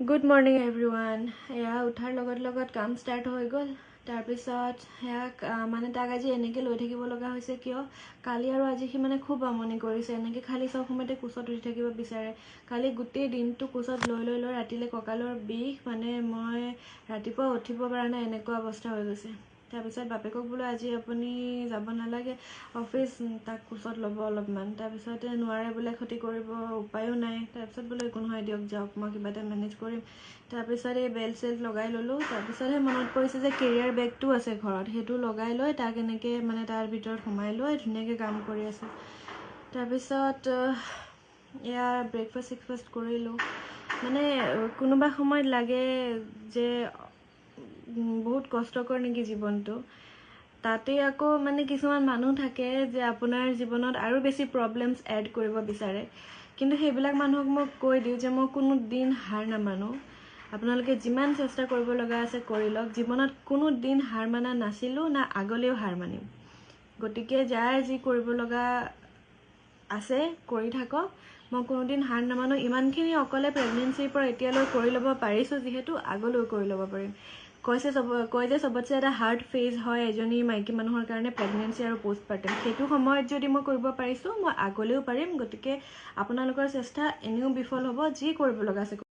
Good morning everyone. উঠাৰ লগত কাম ষ্টাৰ্ট হৈ গ'ল। তাৰপিছত মানে তাক আজি এনেকৈ লৈ থাকিব লগা হৈছে কিয় কালি আৰু আজি সি মানে খুব আমনি কৰিছে। এনেকৈ খালি চব সময়তে কোচত উঠি থাকিব বিচাৰে। কালি গোটেই দিনটো কোচত লৈ ৰাতিলৈ কঁকালৰ বিষ, মানে মই ৰাতিপুৱা উঠিব পৰা নাই, এনেকুৱা অৱস্থা হৈ গৈছে। তাৰপিছত বাপেকক বোলো আজি আপুনি যাব নালাগে অফিচ, তাক কোচত ল'ব অলপমান। তাৰপিছতে নোৱাৰে বোলে, ক্ষতি কৰিব, উপায়ো নাই। তাৰপিছত বোলো একো নহয় দিয়ক, যাওক, মই কিবা এটা মেনেজ কৰিম। তাৰপিছত এই বেল্ট চেল্ট লগাই ল'লোঁ। তাৰপিছতহে মনত পৰিছে যে কেৰিয়াৰ বেগটো আছে ঘৰত, সেইটো লগাই লৈ তাক এনেকৈ মানে তাৰ ভিতৰত সোমাই লৈ ধুনীয়াকৈ কাম কৰি আছোঁ। তাৰপিছত এয়া ব্ৰেকফাষ্ট চেকফাষ্ট কৰিলোঁ। মানে কোনোবা সময়ত লাগে যে বহুত কষ্টকৰ নেকি জীৱনটো। তাতে আকৌ মানে কিছুমান মানুহ থাকে যে আপোনাৰ জীৱনত আৰু বেছি প্ৰব্লেমছ এড কৰিব বিচাৰে, কিন্তু সেইবিলাক মানুহক মই কৈ দিওঁ যে মই কোনো দিন হাৰ নামানো। আপোনালোকে যিমান চেষ্টা কৰিব লগা আছে কৰি লওক। জীৱনত কোনো দিন হাৰ মানা নাছিলোঁ, না আগলৈও হাৰ মানিম। গতিকে যাৰ যি কৰিব লগা আছে কৰি থাকক, মই কোনোদিন হাৰ নামানো। ইমানখিনি অকলে প্ৰেগনেঞ্চিৰ পৰা এতিয়ালৈ কৰি ল'ব পাৰিছোঁ যিহেতু আগলৈও কৰি ল'ব পাৰিম। কয় যে চবতছে এটা হাৰ্ড ফেজ হয় এজনী মাইকী মানুহৰ কাৰণে প্ৰেগনেঞ্চি আৰু পষ্টপাৰ্টাম। সেইটো সময়ত যদি মই কৰিব পাৰিছোঁ, মই আগলৈও পাৰিম। গতিকে আপোনালোকৰ চেষ্টা এনেও বিফল হ'ব। যি কৰিব লগা আছে